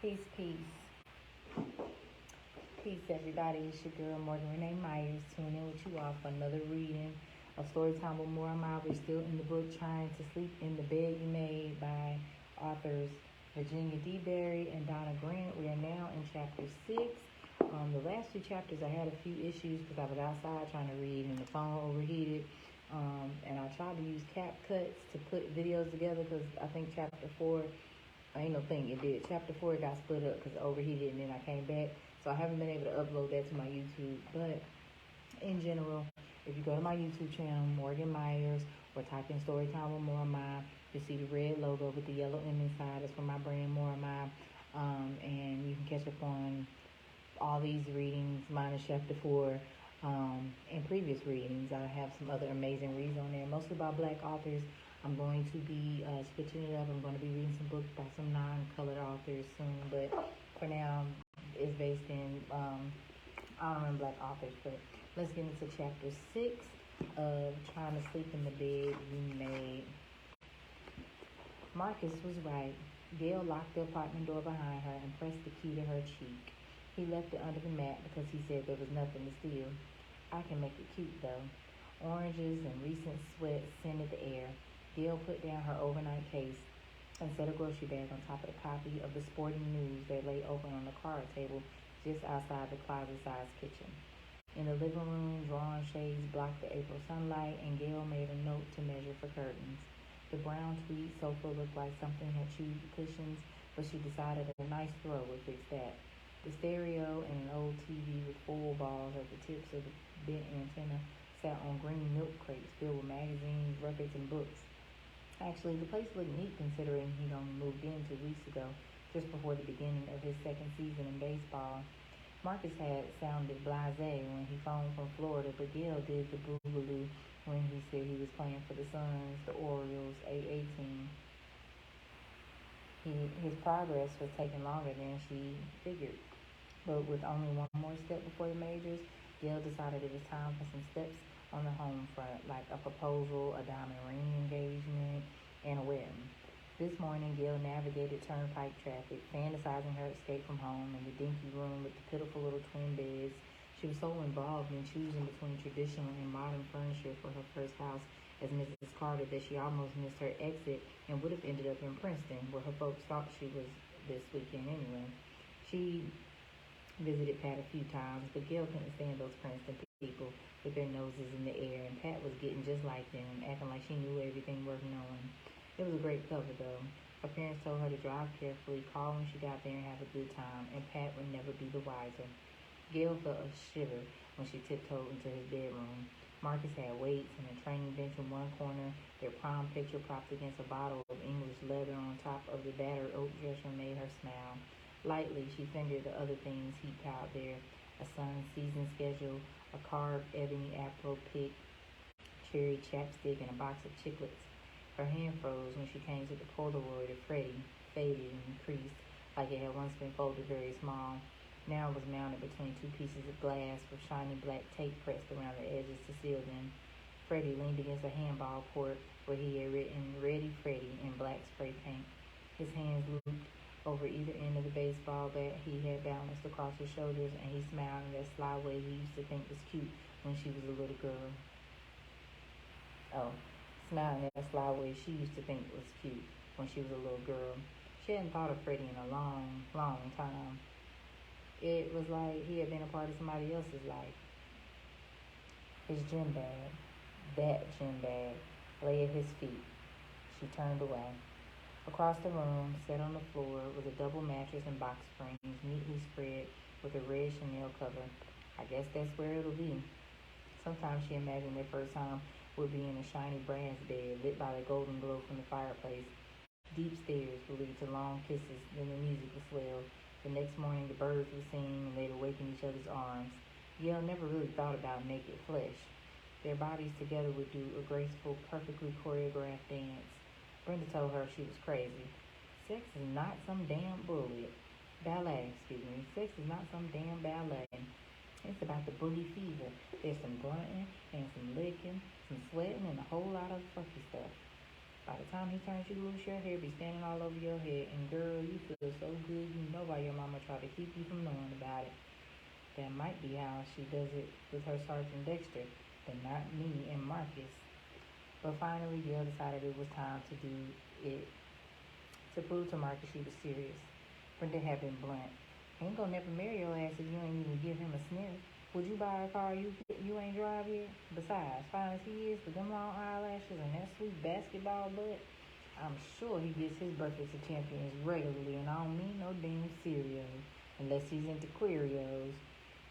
Peace, peace. Peace, everybody. It's your girl, Morgan Renee Myers, tuning in with you all for another reading of Storytime with Morgan. We're still in the book Trying to Sleep in the Bed You Made by authors Virginia D. Berry and Donna Grant. We are now in chapter 6. The last two chapters I had a few issues because I was outside trying to read and the phone overheated. And I tried to use CapCuts to put videos together because I think chapter 4, I ain't no thing it did. Chapter 4 got split up because it overheated and then I came back. So I haven't been able to upload that to my YouTube. But in general, if you go to my YouTube channel, Morgan Myers, or type in Storytime with Morgan, you'll see the red logo with the yellow M inside. It's from my brand Morgan. And you can catch up on all these readings, minus chapter 4. And previous readings. I have some other amazing reads on there, mostly by Black authors. I'm going to be switching it up. I'm going to be reading some books by some non-colored authors soon, but for now, it's based in honoring Black authors. But let's get into chapter 6 of Trying to Sleep in the Bed You Made. Marcus was right. Gail locked the apartment door behind her and pressed the key to her cheek. He left it under the mat because he said there was nothing to steal. I can make it cute, though. Oranges and recent sweat scented the air. Gail put down her overnight case and set a grocery bag on top of the copy of the Sporting News that lay open on the card table just outside the closet-sized kitchen. In the living room, drawn shades blocked the April sunlight, and Gail made a note to measure for curtains. The brown tweed sofa looked like something had chewed the cushions, but she decided a nice throw would fix that. The stereo and an old TV with foil balls at the tips of the bent antenna sat on green milk crates filled with magazines, records, and books. Actually, the place looked neat considering he'd only moved in 2 weeks ago, just before the beginning of his second season in baseball. Marcus had sounded blasé when he phoned from Florida, but Gail did the boogaloo when he said he was playing for the Suns, the Orioles, AA team. His progress was taking longer than she figured. But with only one more step before the majors, Gail decided it was time for some steps on the home front, like a proposal, a diamond ring engagement, and a wedding. This morning, Gail navigated turnpike traffic, fantasizing her escape from home in the dinky room with the pitiful little twin beds. She was so involved in choosing between traditional and modern furniture for her first house as Mrs. Carter that she almost missed her exit and would have ended up in Princeton, where her folks thought she was this weekend anyway. She visited Pat a few times, but Gail couldn't stand those Princeton people with their noses in the air, and Pat was getting just like them, acting like she knew everything worth knowing. It was a great cover, though. Her parents told her to drive carefully, call when she got there, and have a good time, and Pat would never be the wiser. Gail felt a shiver when she tiptoed into his bedroom. Marcus had weights and a training bench in one corner. Their prom picture propped against a bottle of English leather on top of the battered oak dresser made her smile. Lightly, she fingered the other things he piled there: a Sun's season schedule, a carved ebony afro pick, cherry chapstick, and a box of chiclets. Her hand froze when she came to the Polaroid of Freddie, faded and creased, like it had once been folded very small. Now it was mounted between two pieces of glass with shiny black tape pressed around the edges to seal them. Freddie leaned against a handball court where he had written "Ready Freddie" in black spray paint. His hands looped over either end of the baseball bat he had balanced across his shoulders, and he smiled in that sly way he used to think was cute when she was a little girl. Smiled in that sly way she used to think was cute when she was a little girl. She hadn't thought of Freddie in a long, long time. It was like he had been a part of somebody else's life. His gym bag, that gym bag, lay at his feet. She turned away. Across the room, set on the floor, was a double mattress and box springs, neatly spread with a red Chanel cover. I guess that's where it'll be. Sometimes she imagined their first time would be in a shiny brass bed lit by the golden glow from the fireplace. Deep stairs would lead to long kisses, then the music would swell. The next morning the birds would sing and they'd awaken each other's arms. Gail never really thought about naked flesh. Their bodies together would do a graceful, perfectly choreographed dance. Brenda told her she was crazy. Sex is not some damn ballet. Sex is not some damn ballet. It's about the boogie fever. There's some grunting and some licking, some sweating, and a whole lot of funky stuff. By the time he turns you loose, your hair be standing all over your head, and girl, you feel so good. You know why your mama tried to keep you from knowing about it. That might be how she does it with her Sergeant Dexter, but not me and Marcus. But finally, Gail decided it was time to do it to prove to Marcus she was serious. Brenda had been blunt. Ain't gonna never marry your ass if you ain't even give him a sniff. Would you buy a car you ain't drive yet? Besides, fine as he is with them long eyelashes and that sweet basketball butt, I'm sure he gets his breakfast of champions regularly, and I don't mean no damn cereal, unless he's into Querios.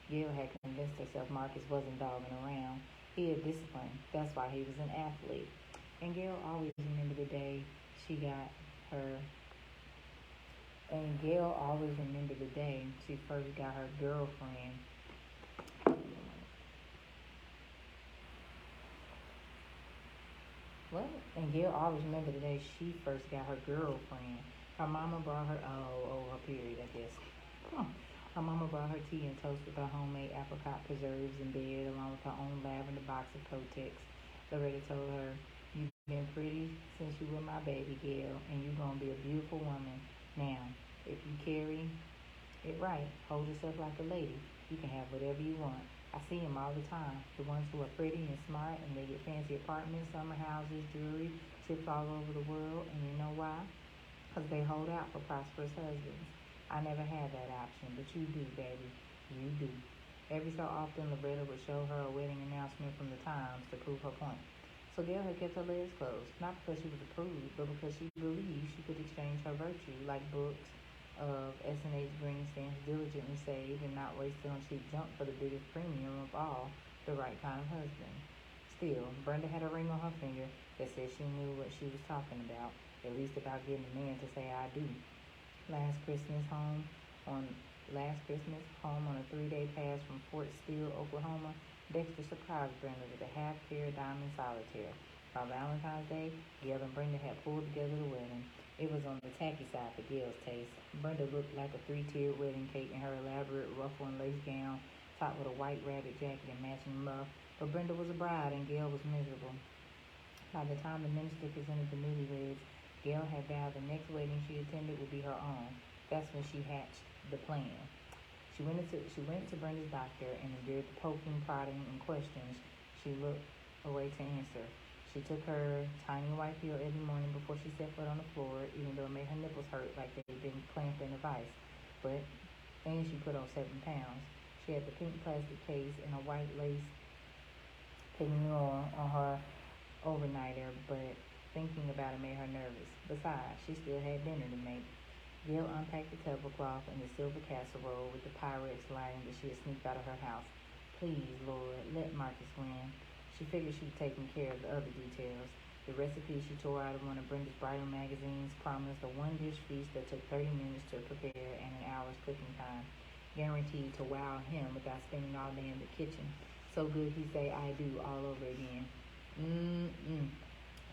Gail had convinced herself Marcus wasn't dogging around. He had discipline. That's why he was an athlete. And Gail always remembered the day she got her. And Gail always remembered the day she first got her girlfriend. What? And Gail always remembered the day she first got her girlfriend. Her mama brought her, her period, I guess. Her mama brought her tea and toast with her homemade apricot preserves in bed, along with her own lavender box of Kotex. Loretta told her, "You've been pretty since you were my baby, Gail, and you're going to be a beautiful woman. Now, if you carry it right, hold yourself like a lady. You can have whatever you want. I see them all the time. The ones who are pretty and smart, and they get fancy apartments, summer houses, jewelry, trips all over the world. And you know why? Because they hold out for prosperous husbands. I never had that option, but you do, baby. You do." Every so often, Loretta would show her a wedding announcement from the Times to prove her point. So Gail had kept her legs closed, not because she was a prude, but because she believed she could exchange her virtue, like books of S&H green stamps, diligently saved and not wasted on cheap junk, for the biggest premium of all, the right kind of husband. Still, Brenda had a ring on her finger that said she knew what she was talking about, at least about getting a man to say "I do." Last Christmas, on home on a 3-day pass from Fort Steele, Oklahoma, Dexter surprised Brenda with a half-pair diamond solitaire. By Valentine's Day, Gail and Brenda had pulled together the wedding. It was on the tacky side for Gail's taste. Brenda looked like a 3-tiered wedding cake in her elaborate ruffle and lace gown, topped with a white rabbit jacket and matching muff. But Brenda was a bride, and Gail was miserable. By the time the minister presented the newlyweds, Gail had vowed the next wedding she attended would be her own. That's when she hatched the plan. She went to Brenda's doctor and endured the poking, prodding, and questions. She looked away to answer. She took her tiny white pill every morning before she set foot on the floor, even though it made her nipples hurt like they'd been clamped in a vice. And she put on 7 pounds. She had the pink plastic case and a white lace peignoir on her overnighter, but thinking about it made her nervous. Besides, she still had dinner to make. Gail unpacked the tablecloth and the silver casserole with the Pyrex lighting that she had sneaked out of her house. Please, Lord, let Marcus win. She figured she'd taken care of the other details. The recipe she tore out of one of Brenda's bridal magazines promised a one-dish feast that took 30 minutes to prepare and an hour's cooking time, guaranteed to wow him without spending all day in the kitchen. So good he'd say "I do" all over again.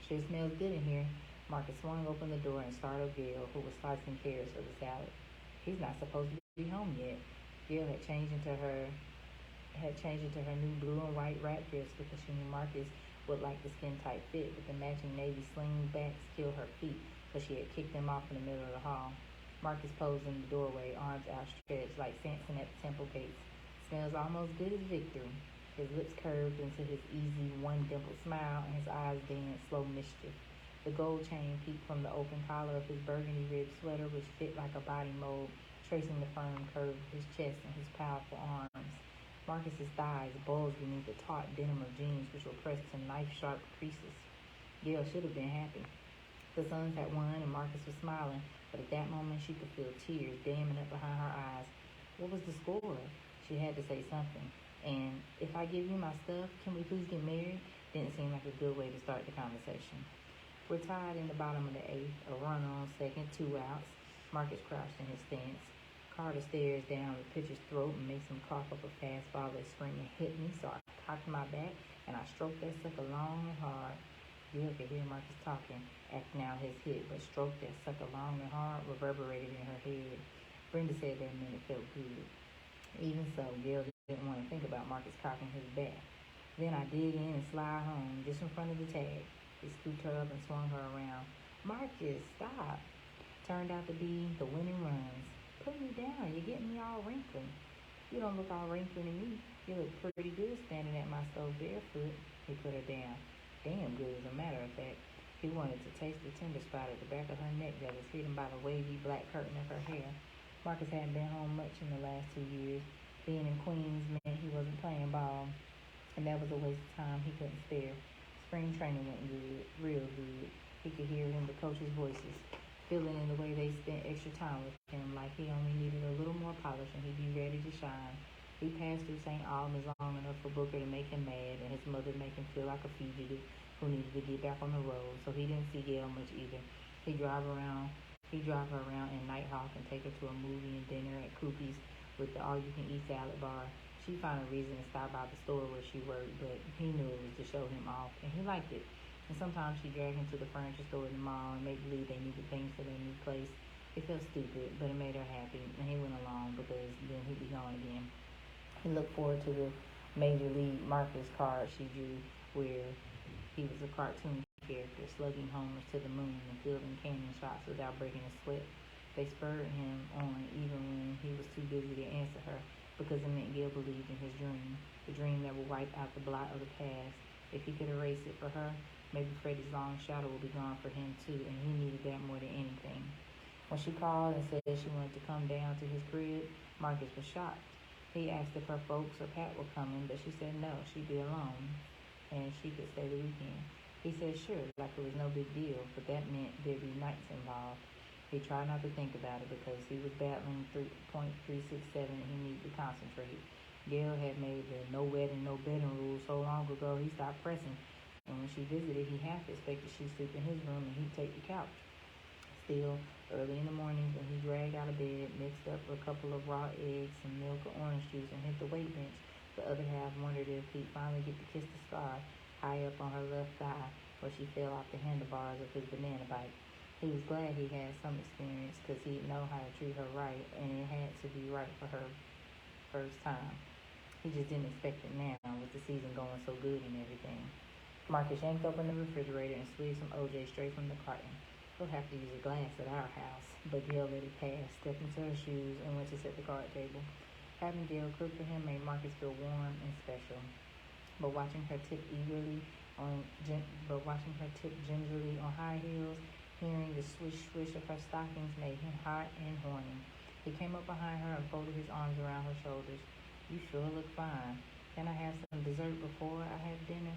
Sure smells good in here. Marcus swung open the door and startled Gail, who was slicing carrots for the salad. He's not supposed to be home yet. Gail had changed into her new blue and white wrap dress because she knew Marcus would like the skin-tight fit, but the matching navy slingbacks killed her feet, so she had kicked them off in the middle of the hall. Marcus posed in the doorway, arms outstretched like Samson at the temple gates. Smells almost good as victory. His lips curved into his easy, one-dimpled smile, and his eyes danced slow mischief. The gold chain peeked from the open collar of his burgundy-ribbed sweater, which fit like a body mold, tracing the firm curve of his chest and his powerful arms. Marcus's thighs bulged beneath the taut denim of jeans, which were pressed to knife-sharp creases. Gail should have been happy. The Suns had won, and Marcus was smiling, but at that moment she could feel tears damming up behind her eyes. What was the score? She had to say something. And "if I give you my stuff, can we please get married?" didn't seem like a good way to start the conversation. We're tied in the bottom of the 8th, a run on second, 2 outs. Marcus crouched in his stance. Carter stares down the pitcher's throat and makes him cough up a fastball that screaming "hit me," so I cocked my back and I stroked that sucker long and hard. Gail could hear Marcus talking, acting out his hit, but "stroke that sucker long and hard" reverberated in her head. Brenda said that meant it felt good. Even so, Gail didn't want to think about Marcus cocking his back. Then I dig in and slide home, just in front of the tag. He scooped her up and swung her around. Marcus, stop. Turned out to be the winning runs. Put me down. You're getting me all wrinkly. You don't look all wrinkly to me. You look pretty good standing at my stove barefoot. He put her down. Damn good, as a matter of fact. He wanted to taste the tender spot at the back of her neck that was hidden by the wavy black curtain of her hair. Marcus hadn't been home much in the last 2 years. Being in Queens meant he wasn't playing ball, and that was a waste of time he couldn't spare. Spring training went good, real good. He could hear it in the coaches' voices, feeling in the way they spent extra time with him, like he only needed a little more polish and he'd be ready to shine. He passed through St. Albans long enough for Booker to make him mad and his mother to make him feel like a fugitive who needed to get back on the road, so he didn't see Gail much either. He'd drive her around in Nighthawk and take her to a movie and dinner at Coopy's with the all-you-can-eat salad bar. She'd find a reason to stop by the store where she worked, but he knew it was to show him off, and he liked it. And sometimes she dragged him to the furniture store in the mall and made believe they needed things for their new place. It felt stupid, but it made her happy, and he went along because then he'd be gone again. He looked forward to the Major League Marcus card she drew, where he was a cartoon character, slugging homers to the moon and fielding cannon shots without breaking a sweat. They spurred him on even when he was too busy to answer her, because it meant Gil believed in his dream, the dream that would wipe out the blot of the past. If he could erase it for her, maybe Freddie's long shadow would be gone for him too, and he needed that more than anything. When she called and said she wanted to come down to his crib, Marcus was shocked. He asked if her folks or Pat were coming, but she said no, she'd be alone, and she could stay the weekend. He said sure, like it was no big deal, but that meant there'd be nights involved. He tried not to think about it because he was battling 3.367 and he needed to concentrate. Gail had made the no wedding, no bedding rule so long ago he stopped pressing, and when she visited, he half expected she'd sleep in his room and he'd take the couch. Still, early in the mornings when he dragged out of bed, mixed up a couple of raw eggs, some milk or orange juice, and hit the weight bench, the other half wondered if he'd finally get to kiss the scar high up on her left thigh where she fell off the handlebars of his banana bike. He was glad he had some experience because he'd know how to treat her right, and it had to be right for her first time. He just didn't expect it now, with the season going so good and everything. Marcus yanked open the refrigerator and squeezed some OJ straight from the carton. We'll have to use a glass at our house, but Gail let it pass, stepped into her shoes, and went to set the card table. Having Gail cook for him made Marcus feel warm and special, but watching her tip gingerly on high heels, hearing the swish of her stockings made him hot and horny. He came up behind her and folded his arms around her shoulders. You sure look fine. Can I have some dessert before I have dinner?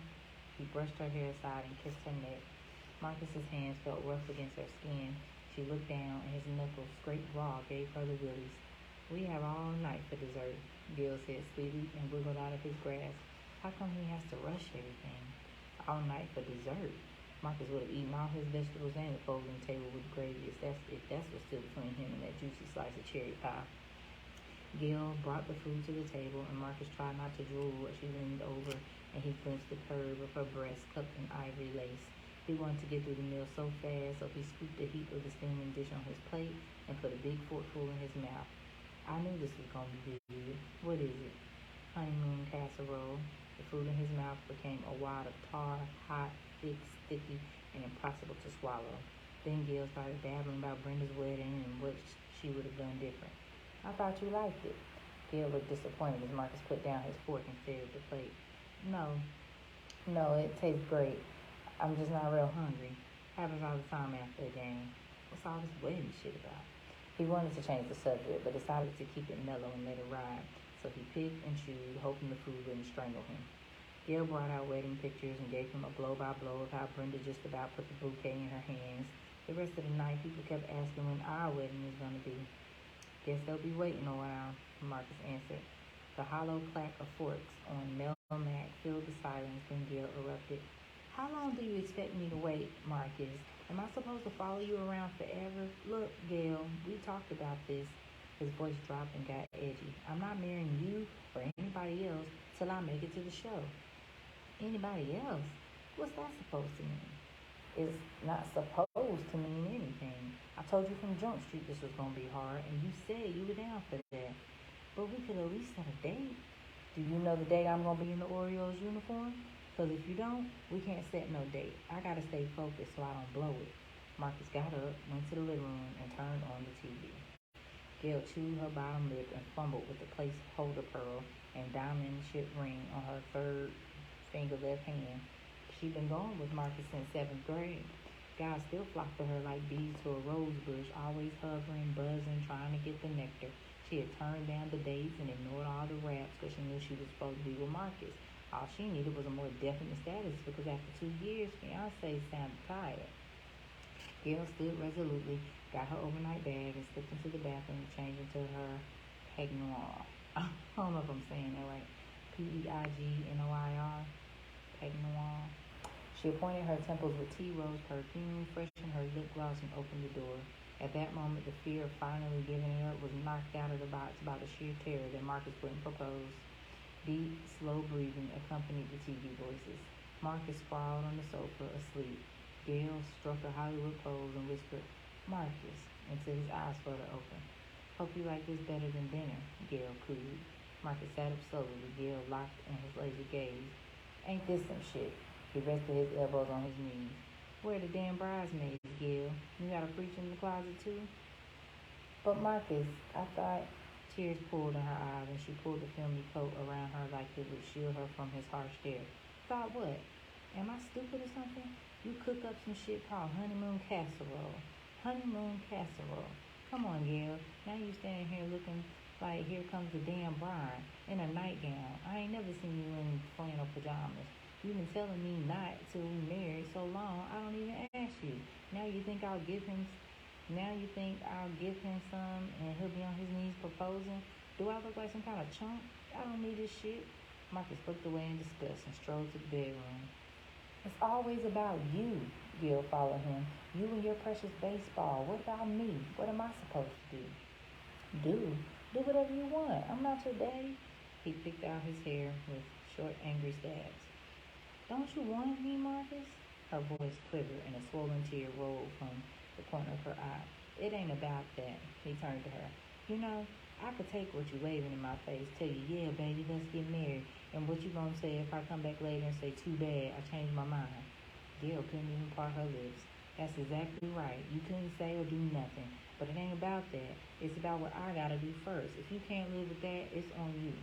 He brushed her hair aside and kissed her neck. Marcus's hands felt rough against her skin. She looked down, and his knuckles, scraped raw, gave her the willies. We have all night for dessert, Gil said sweetly, and wiggled out of his grasp. How come he has to rush everything? All night for dessert? Marcus would have eaten all his vegetables and the folding table with gravy if that's what's still between him and that juicy slice of cherry pie. Gail brought the food to the table, and Marcus tried not to drool as she leaned over, and he glimpsed the curve of her breast cupped in ivory lace. He wanted to get through the meal so fast, so he scooped a heap of the steaming dish on his plate and put a big forkful in his mouth. I knew this was going to be good. What is it? Honeymoon casserole. The food in his mouth became a wad of tar, hot, thick, sticky, and impossible to swallow. Then Gail started babbling about Brenda's wedding and what she would have done different. I thought you liked it. Gail looked disappointed as Marcus put down his fork and stared at the plate. No, it tastes great. I'm just not real hungry. Happens all the time after a game. What's all this wedding shit about? He wanted to change the subject, but decided to keep it mellow and let it ride. So he picked and chewed, hoping the food wouldn't strangle him. Gail brought out wedding pictures and gave him a blow-by-blow of how Brenda just about put the bouquet in her hands. The rest of the night, people kept asking when our wedding was going to be. Guess they'll be waiting a while, Marcus answered. The hollow clack of forks on Mel Mac filled the silence when Gail erupted. How long do you expect me to wait, Marcus? Am I supposed to follow you around forever? Look, Gail, we talked about this. His voice dropped and got edgy. I'm not marrying you or anybody else till I make it to the show. Anybody else? What's that supposed to mean? It's not supposed to mean anything. I told you from Jump Street this was going to be hard, and you said you were down for that. But we could at least set a date. Do you know the day I'm going to be in the Orioles uniform? Because if you don't, we can't set no date. I gotta stay focused so I don't blow it. Marcus got up, went to the living room, and turned on the TV. Gail chewed her bottom lip and fumbled with the placeholder pearl and diamond shaped ring on her third finger left hand. She'd been going with Marcus since 7th grade. Guys still flocked to her like bees to a rose bush, always hovering, buzzing, trying to get the nectar. She had turned down the dates and ignored all the raps because she knew she was supposed to be with Marcus. All she needed was a more definite status because after 2 years, fiancé sounded tired. Gail stood resolutely, got her overnight bag, and slipped into the bathroom to change into her peignoir. I don't know if I'm saying that right. Peignoir. Peignoir. She appointed her temples with tea rose perfume, freshened her lip gloss, and opened the door. At that moment, the fear of finally giving it up was knocked out of the box by the sheer terror that Marcus wouldn't propose. Deep, slow breathing accompanied the TV voices. Marcus sprawled on the sofa, asleep. Gail struck a Hollywood pose and whispered, "Marcus," until his eyes fluttered open. "Hope you like this better than dinner," Gail cooed. Marcus sat up slowly, Gail locked in his laser gaze. "Ain't this some shit?" He rested his elbows on his knees. "Where the damn bridesmaids, Gail? You got a preacher in the closet too?" "But Marcus, I thought..." Tears pulled in her eyes, and she pulled the filmy coat around her like it would shield her from his harsh stare. "Thought what? Am I stupid or something? You cook up some shit called honeymoon casserole. Honeymoon casserole. Come on, Gail. Now you standing here looking like here comes the damn bride in a nightgown. I ain't never seen you in flannel pajamas. You've been telling me not till we married so long, I don't even ask you. Now you think I'll give him some and he'll be on his knees proposing? Do I look like some kind of chump? I don't need this shit." Marcus looked away in disgust and strolled to the bedroom. "It's always about you," Gil followed him. "You and your precious baseball. What about me? What am I supposed to do?" Do whatever you want. I'm not your daddy." He picked out his hair with short, angry stabs. "Don't you want me, Marcus?" Her voice quivered and a swollen tear rolled from the corner of her eye. "It ain't about that." He turned to her. "You know, I could take what you waving in my face, tell you, 'Yeah, baby, let's get married.' And what you gonna say if I come back later and say, 'Too bad, I changed my mind'?" Gail couldn't even part her lips. "That's exactly right. You couldn't say or do nothing. But it ain't about that. It's about what I gotta do first. If you can't live with that, it's on you."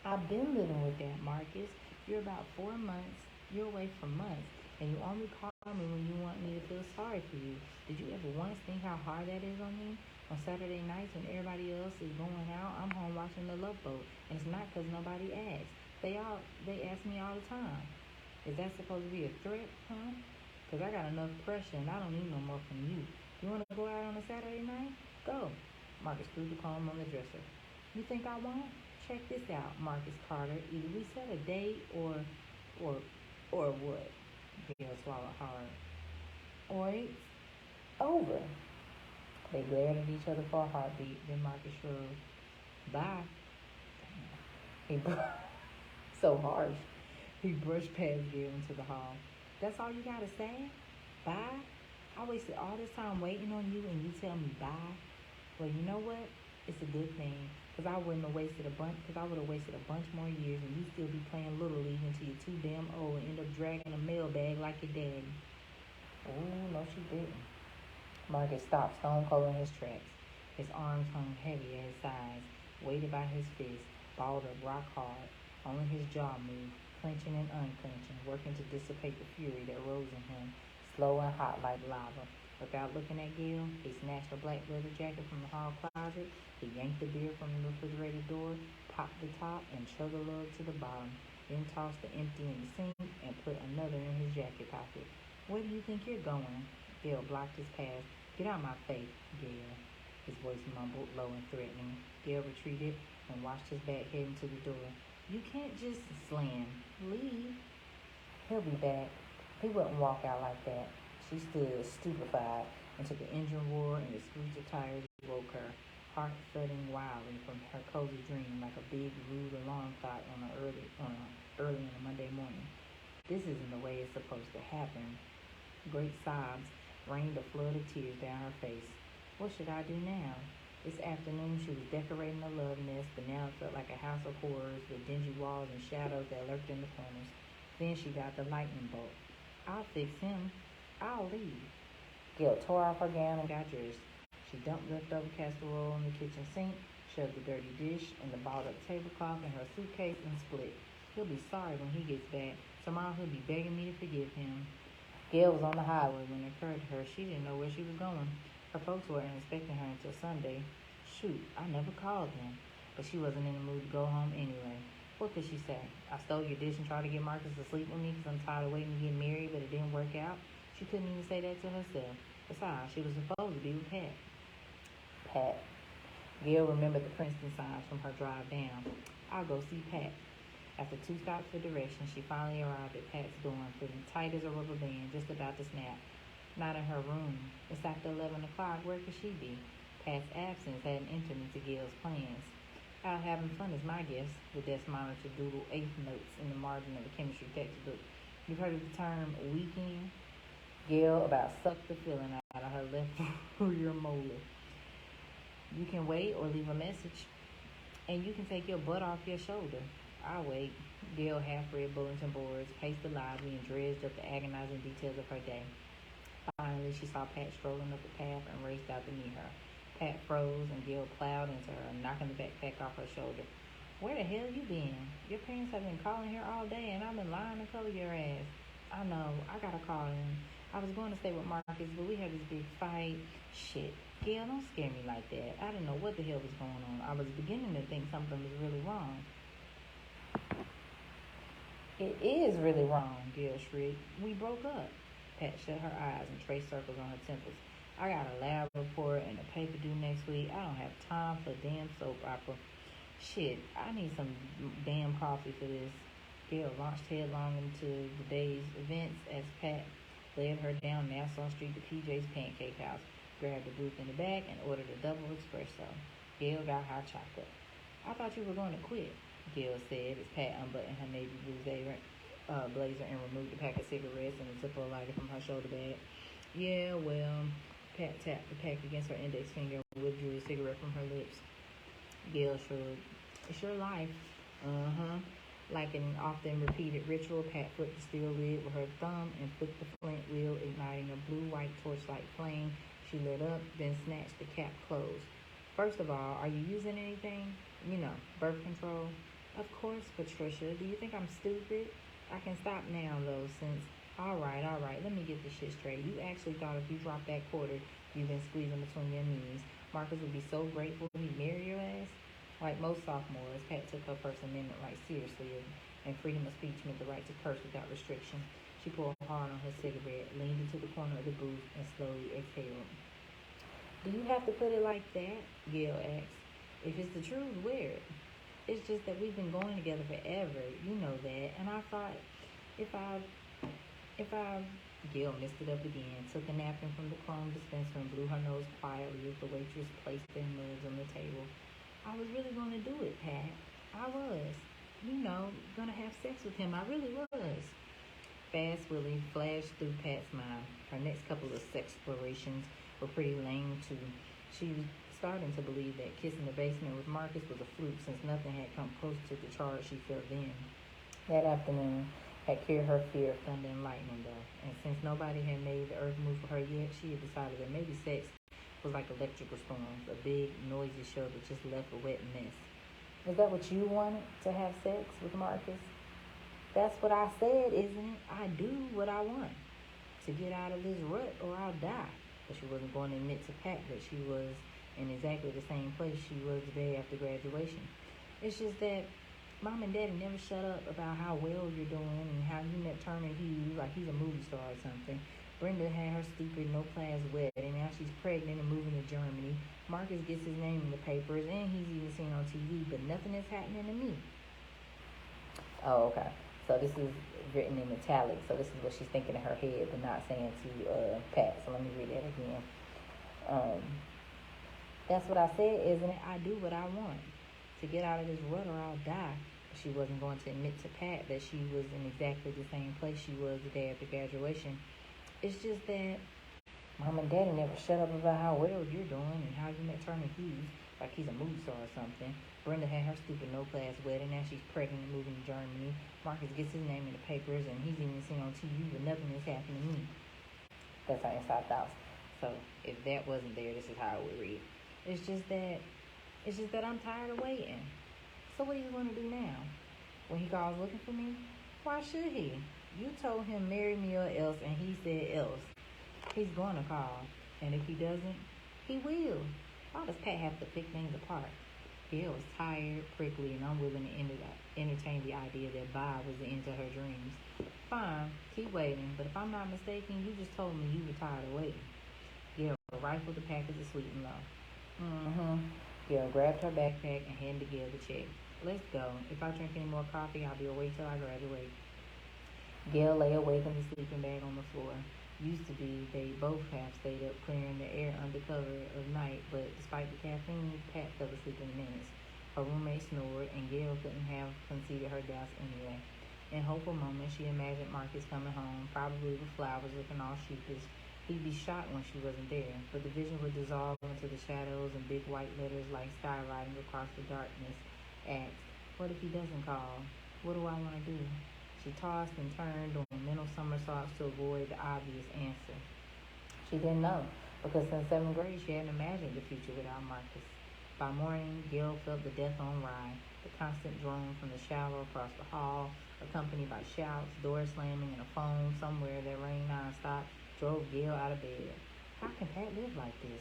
"I've been living with that, Marcus. You're about 4 months. You're away for months. And you only call me when you want me to feel sorry for you. Did you ever once think how hard that is on me? On Saturday nights when everybody else is going out, I'm home watching The Love Boat. And it's not 'cause nobody asked. They ask me all the time. Is that supposed to be a threat, huh? 'Cause I got enough pressure and I don't need no more from you. You want to go out on a Saturday night? Go." Marcus threw the comb on the dresser. "You think I won't? Check this out, Marcus Carter. Either we set a date or, or what?" Gail swallowed hard. "Or it's over." They glared at each other for a heartbeat. Then Marcus shrugged. "Bye." He so harsh. He brushed past Gail into the hall. "That's all you gotta say? Bye? I wasted all this time waiting on you and you tell me bye? Well, you know what? It's a good thing, 'cause I would have wasted a bunch more years and you still be playing Little League until you're too damn old and end up dragging a mailbag like your daddy." "Oh, no she didn't." Marcus stopped stone cold in his tracks. His arms hung heavy at his sides, weighted by his fists, balled up rock hard. Only his jaw moved, clenching and unclenching, working to dissipate the fury that rose in him, slow and hot like lava. Without looking at Gail, he snatched a black leather jacket from the hall closet. He yanked the beer from the refrigerator door, popped the top, and chugged a lug to the bottom. Then tossed the empty in the sink and put another in his jacket pocket. "Where do you think you're going?" Gail blocked his path. "Get out my face, Gail." His voice mumbled, low and threatening. Gail retreated and watched his back heading to the door. "You can't just slam. Leave." "He'll be back." He wouldn't walk out like that. She stood stupefied until the engine roar and the screech of tires woke her, heart thudding wildly from her cozy dream like a big, rude alarm clock early on a Monday morning. This isn't the way it's supposed to happen. Great sobs rained a flood of tears down her face. What should I do now? This afternoon she was decorating a love nest, but now it felt like a house of horrors with dingy walls and shadows that lurked in the corners. Then she got the lightning bolt. I'll fix him. I'll leave. Gail tore off her gown and got dressed. She dumped leftover casserole in the kitchen sink, shoved the dirty dish and the balled up tablecloth in her suitcase, and split. He'll be sorry when he gets back. Tomorrow he'll be begging me to forgive him. Gail was on the highway when it occurred to her she didn't know where she was going. Her folks weren't expecting her until Sunday. Shoot, I never called them. But she wasn't in the mood to go home anyway. What could she say? I stole your dish and tried to get Marcus to sleep with me because I'm tired of waiting to get married, but it didn't work out. She couldn't even say that to herself. Besides, she was supposed to be with Pat. Pat. Gail remembered the Princeton signs from her drive down. I'll go see Pat. After 2 stops for directions, she finally arrived at Pat's dorm, feeling tight as a rubber band, just about to snap. Not in her room. It's after 11 o'clock. Where could she be? Pat's absence hadn't entered into Gail's plans. Out having fun is my guess. The desk monitor doodled eighth notes in the margin of the chemistry textbook. You've heard of the term weekend? Gail about sucked the feeling out of her left rear molar. You can wait or leave a message, and you can take your butt off your shoulder. I'll wait. Gail half-read bulletin boards, paced the lobby, and dredged up the agonizing details of her day. Finally, she saw Pat strolling up the path and raced out to meet her. Pat froze, and Gail plowed into her, knocking the backpack off her shoulder. Where the hell you been? Your parents have been calling here all day, and I've been lying to cover your ass. I know. I gotta call him. I was going to stay with Marcus, but we had this big fight. Shit. Gail, don't scare me like that. I didn't know what the hell was going on. I was beginning to think something was really wrong. It is really wrong, Gail shrieked. We broke up. Pat shut her eyes and traced circles on her temples. I got a lab report and a paper due next week. I don't have time for a damn soap opera. Shit, I need some damn coffee for this. Gail launched headlong into the day's events as Pat led her down Nassau Street to PJ's Pancake House, grabbed a booth in the back, and ordered a double espresso. Gail got hot chocolate. I thought you were going to quit, Gail said as Pat unbuttoned her navy blue blazer and removed a pack of cigarettes and a Zippo lighter from her shoulder bag. Yeah, well, Pat tapped the pack against her index finger and withdrew a cigarette from her lips. Gail shrugged. It's your life. Uh-huh. Like an often repeated ritual, Pat flipped the steel lid with her thumb and flipped the flint wheel, igniting a blue-white torchlight flame. She lit up, then snatched the cap closed. First of all, are you using anything? You know, birth control? Of course, Patricia. Do you think I'm stupid? I can stop now, though, since... All right, let me get this shit straight. You actually thought if you dropped that quarter you've been squeezing between your knees, Marcus would be so grateful he'd marry your ass? Like most sophomores, Pat took her First Amendment right seriously, and freedom of speech meant the right to curse without restriction. She pulled hard on her cigarette, leaned into the corner of the booth, and slowly exhaled. Do you have to put it like that? Gail asked. If it's the truth, wear it. It's just that we've been going together forever. You know that. And I thought, if I... Gail messed it up again, took a napkin from the chrome dispenser and blew her nose quietly as the waitress placed their mugs on the table. I was really going to do it, Pat. I was. You know, going to have sex with him. I really was. Fast Willie flashed through Pat's mind. Her next couple of sex explorations were pretty lame, too. She was starting to believe that kissing the basement with Marcus was a fluke since nothing had come close to the charge she felt then. That afternoon had cured her fear of thunder and lightning, though. And since nobody had made the earth move for her yet, she had decided that maybe sex was like electrical storms, a big, noisy show that just left a wet mess. Is that what you wanted, to have sex with Marcus? That's what I said, isn't it? I do what I want, to get out of this rut or I'll die. But she wasn't going to admit to Pat that she was in exactly the same place she was the day after graduation. It's just that Mom and Daddy never shut up about how well you're doing and how you met Turner Hughes like he's a movie star or something. Brenda had her stupid no-class wedding. Now she's pregnant and moving to Germany. Marcus gets his name in the papers, and he's even seen on TV, but nothing is happening to me. Oh, okay. So this is written in italics. So this is what she's thinking in her head, but not saying to Pat. So let me read that again. That's what I said, isn't it? I do what I want, to get out of this rut or I'll die. She wasn't going to admit to Pat that she was in exactly the same place she was the day after graduation. It's just that Mom and Daddy never shut up about how well you're doing and how you met Turner Hughes like he's a movie star or something. Brenda had her stupid no-class wedding. Now she's pregnant and moving to Germany. Marcus gets his name in the papers and he's even seen on TV, but nothing has happened to me. That's our inside thoughts. So if that wasn't there, this is how it would read. It's just that I'm tired of waiting. So what are you going to do now? When he calls looking for me? Why should he? You told him marry me or else, and he said else. He's going to call. And if he doesn't, he will. Why does Pat have to pick things apart? Gail was tired, prickly, and unwilling to entertain the idea that Bob was the end to her dreams. Fine, keep waiting, but if I'm not mistaken, you just told me you were tired of waiting. Gail rifled the package of sweet and low. Gail grabbed her backpack and handed Gail the check. Let's go. If I drink any more coffee, I'll be awake till I graduate. Gail lay awake in the sleeping bag on the floor. Used to be they both have stayed up clearing the air under cover of night, but despite the caffeine, Pat fell asleep in minutes. Her roommate snored, and Gail couldn't have conceded her doubts anyway. In hopeful moments, she imagined Marcus coming home, probably with flowers, looking all sheepish. He'd be shocked when she wasn't there, but the vision would dissolve into the shadows and big white letters like skywriting across the darkness. Asked, what if he doesn't call? What do I want to do? She tossed and turned, doing mental somersaults to avoid the obvious answer. She didn't know, because since 7th grade she hadn't imagined the future without Marcus. By morning, Gail felt the death on ride, the constant drone from the shower across the hall, accompanied by shouts, doors slamming, and a phone somewhere that rang nonstop, drove Gail out of bed. How can Pat live like this?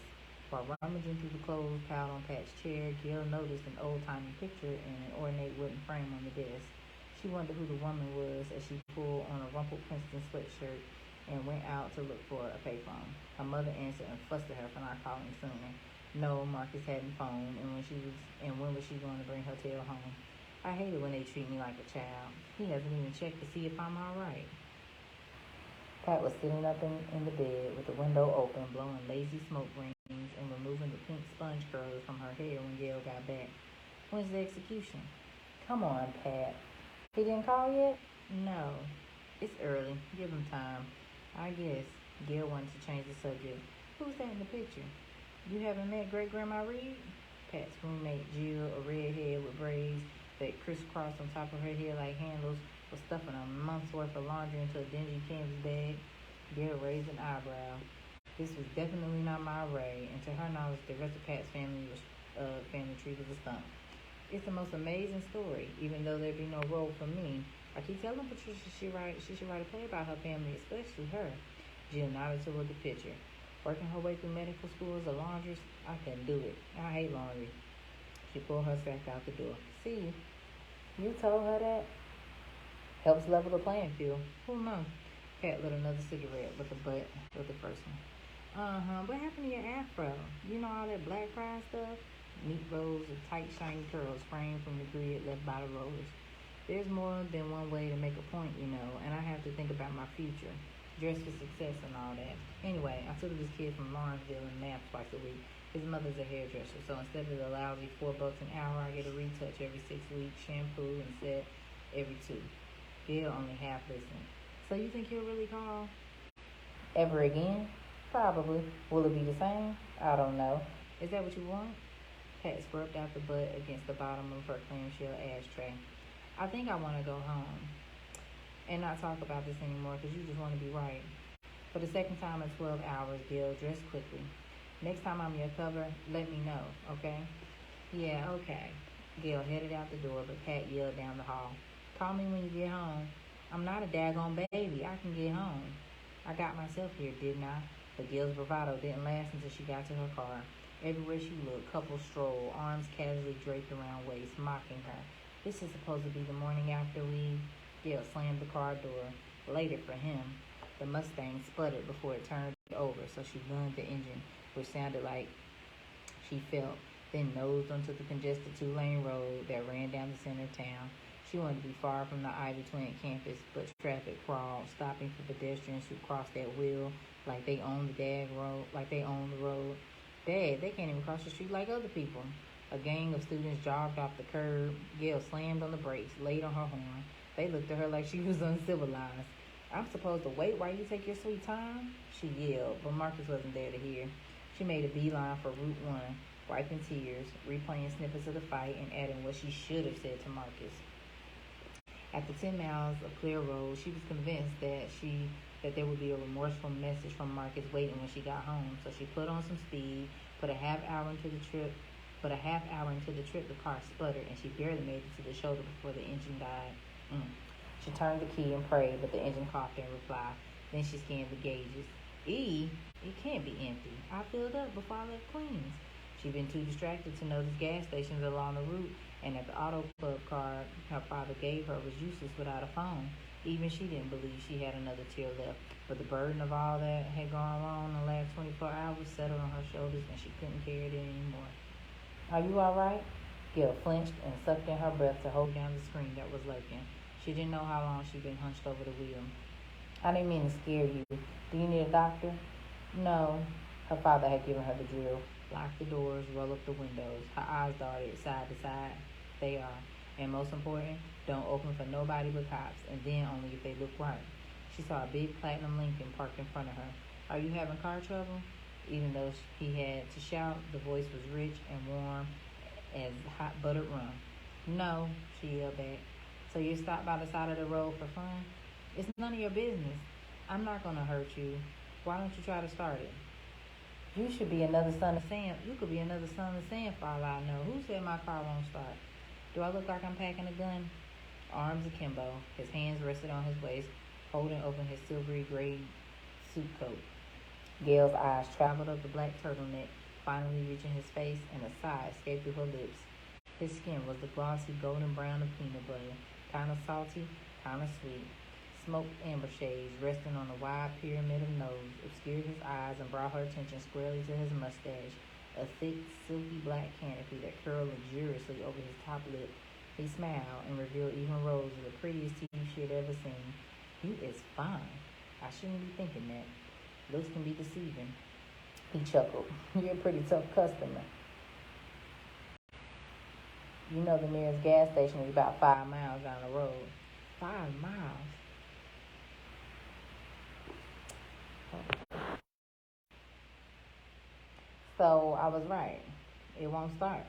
While rummaging through the clothes piled on Pat's chair, Gail noticed an old-timey picture in an ornate wooden frame on the desk. She wondered who the woman was as she pulled on a rumpled Princeton sweatshirt and went out to look for a payphone. Her mother answered and fussed at her for not calling sooner. No, Marcus hadn't phoned, and when was she going to bring her tail home? I hate it when they treat me like a child. He hasn't even checked to see if I'm all right. Pat was sitting up in the bed with the window open, blowing lazy smoke rings and removing the pink sponge curls from her hair when Gail got back. When's the execution? Come on, Pat. He didn't call yet? No. It's early. Give him time. I guess. Gail wanted to change the subject. Who's that in the picture? You haven't met Great-Grandma Reed? Pat's roommate, Jill, a redhead with braids that crisscrossed on top of her head like handles, was stuffing a month's worth of laundry into a dingy canvas bag. Gail raised an eyebrow. This was definitely not my Ray, and to her knowledge, the rest of Pat's family tree was a stump. It's the most amazing story, even though there'd be no role for me. I keep telling Patricia she should write a play about her family, especially her. Jill nodded toward the picture. Working her way through medical school as a laundress, I couldn't do it. I hate laundry. She pulled her sack out the door. See, you told her that? Helps level the playing field. Who knows? Pat lit another cigarette with the first one. What happened to your afro? You know all that black pride stuff? Neat rows of tight, shiny curls framed from the grid left by the rollers. There's more than one way to make a point, and I have to think about my future. Dress for success and all that. Anyway, I took this kid from Lawrenceville and math twice a week. His mother's a hairdresser, so instead of the lousy $4 an hour, I get a retouch every 6 weeks, shampoo and set every 2. He'll only half listen. So you think he'll really call? Ever again? Probably. Will it be the same? I don't know. Is that what you want? Pat scrubbed out the butt against the bottom of her clamshell ashtray. I think I want to go home and not talk about this anymore because you just want to be right. For the second time in 12 hours, Gail dressed quickly. Next time I'm your cover, let me know, okay? Yeah, okay. Gail headed out the door, but Pat yelled down the hall. Call me when you get home. I'm not a daggone baby. I can get home. I got myself here, didn't I? But Gail's bravado didn't last until she got to her car. Everywhere she looked, couples strolled, arms casually draped around waist, mocking her. This is supposed to be the morning after we... Gail slammed the car door. Later for him. The Mustang sputtered before it turned over, so she gunned the engine, which sounded like she felt, then nosed onto the congested 2-lane road that ran down the center of town. She wanted to be far from the Ivy Twin campus, but traffic crawled, stopping for pedestrians who crossed that wheel like they owned the road. Dad, they can't even cross the street like other people. A gang of students jogged off the curb. Gail slammed on the brakes, laid on her horn. They looked at her like she was uncivilized. I'm supposed to wait while you take your sweet time? She yelled, but Marcus wasn't there to hear. She made a beeline for Route 1, wiping tears, replaying snippets of the fight, and adding what she should have said to Marcus. After 10 miles of clear road, she was convinced that there would be a remorseful message from Marcus waiting when she got home. So she put on some speed, put a half hour into the trip. The car sputtered, and she barely made it to the shoulder before the engine died. She turned the key and prayed, but the engine coughed in reply. Then she scanned the gauges. It can't be empty. I filled up before I left Queens. She'd been too distracted to notice gas stations along the route, and that the auto club card her father gave her was useless without a phone. Even she didn't believe she had another tear left, but the burden of all that had gone wrong in the last 24 hours settled on her shoulders, and she couldn't carry it anymore. Are you all right? Gail flinched and sucked in her breath to hold down the screen that was lurking. She didn't know how long she'd been hunched over the wheel. I didn't mean to scare you. Do you need a doctor? No. Her father had given her the drill. Lock the doors, roll up the windows. Her eyes darted side to side. They are. And most important, don't open for nobody but cops, and then only if they look right. She saw a big platinum Lincoln parked in front of her. Are you having car trouble? Even though he had to shout, the voice was rich and warm as hot buttered rum. No, she yelled back. So you stopped by the side of the road for fun? It's none of your business. I'm not going to hurt you. Why don't you try to start it? You should be another son of Sam. You could be another son of Sam for all I know. Who said my car won't start? Do I look like I'm packing a gun? Arms akimbo, his hands rested on his waist, holding open his silvery gray suit coat. Gail's eyes traveled up the black turtleneck, finally reaching his face, and a sigh escaped through her lips. His skin was the glossy golden brown of peanut butter, kind of salty, kind of sweet. Smoked amber shades resting on a wide pyramid of nose obscured his eyes and brought her attention squarely to his mustache, a thick, silky black canopy that curled luxuriously over his top lip. He smiled and revealed even rows of the prettiest teeth she had ever seen. You is fine. I shouldn't be thinking that. Looks can be deceiving. He chuckled. You're a pretty tough customer. You know the nearest gas station is about 5 miles down the road. 5 miles? So I was right. It won't start.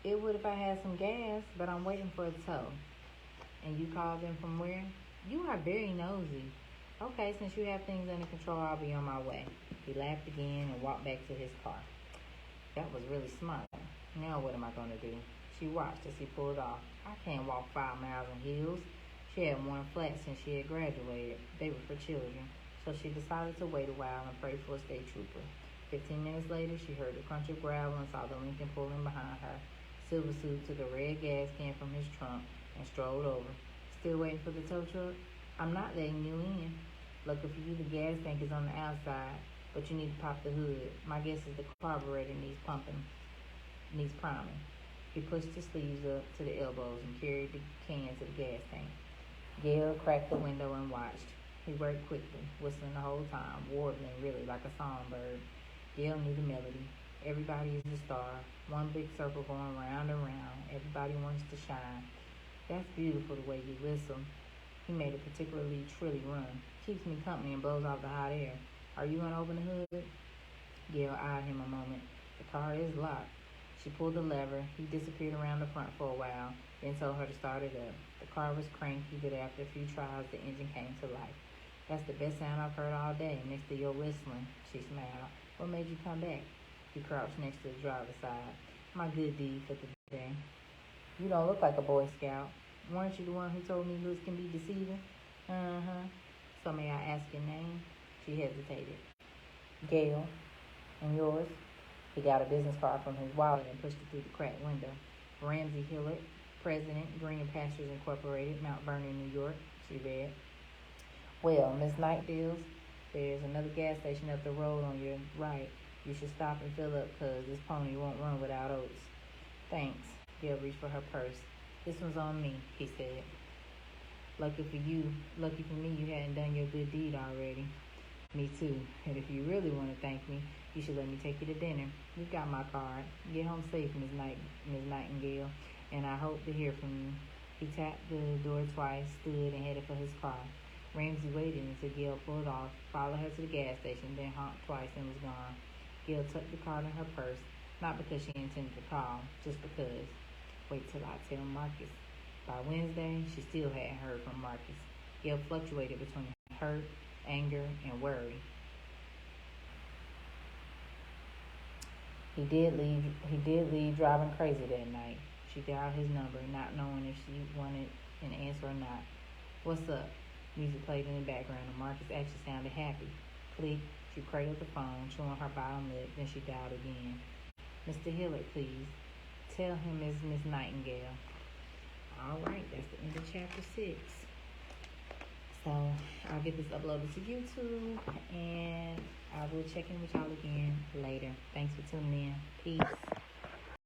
It would if I had some gas, but I'm waiting for a tow. And you called in from where? You are very nosy. Okay, since you have things under control, I'll be on my way. He laughed again and walked back to his car. That was really smart. Now what am I going to do? She watched as he pulled off. I can't walk 5 miles in heels. She had worn flats since she had graduated. They were for children. So she decided to wait a while and pray for a state trooper. 15 minutes later, she heard the crunch of gravel and saw the Lincoln pulling behind her. Silver Suit took a red gas can from his trunk and strolled over. Still waiting for the tow truck? I'm not letting you in. Lucky for you, the gas tank is on the outside, but you need to pop the hood. My guess is the carburetor needs priming. He pushed his sleeves up to the elbows and carried the can to the gas tank. Gail cracked the window and watched. He worked quickly, whistling the whole time, warbling really like a songbird. Gail knew the melody. Everybody is a star. One big circle going round and round. Everybody wants to shine. That's beautiful the way you whistle. He made a particularly trilly run. Keeps me company and blows off the hot air. Are you going to open the hood? Gail eyed him a moment. The car is locked. She pulled the lever. He disappeared around the front for a while, then told her to start it up. The car was cranky, but after a few tries, the engine came to life. That's the best sound I've heard all day, next to your whistling. She smiled. What made you come back? He crouched next to the driver's side. My good deed for the day. You don't look like a Boy Scout. Weren't you the one who told me looks can be deceiving? Uh-huh. So may I ask your name? She hesitated. Gail. And yours? He got a business card from his wallet and pushed it through the cracked window. Ramsey Hillard, President, Green Pastures Incorporated, Mount Vernon, New York, she read. Well, Miss Nightdale's, there's another gas station up the road on your right. You should stop and fill up, 'cause this pony won't run without oats. Thanks. Gail reached for her purse. This one's on me, he said. Lucky for me, you hadn't done your good deed already. Me too. And if you really want to thank me, you should let me take you to dinner. You've got my card. Get home safe, Miss Nightingale, and I hope to hear from you. He tapped the door twice, stood, and headed for his car. Ramsey waited until Gail pulled off, followed her to the gas station, then honked twice and was gone. Gail tucked the card in her purse, not because she intended to call, just because. Wait till I tell Marcus. By Wednesday, she still hadn't heard from Marcus. Gail fluctuated between hurt, anger, and worry. He did leave driving crazy that night. She dialed his number, not knowing if she wanted an answer or not. What's up? Music played in the background, and Marcus actually sounded happy. Click. She cradled the phone, chewing her bottom lip, then she dialed again. Mr. Hillard, please. Tell him it's Miss Nightingale. All right, that's the end of chapter 6. So I'll get this uploaded to YouTube, and I will check in with y'all again later. Thanks for tuning in. Peace.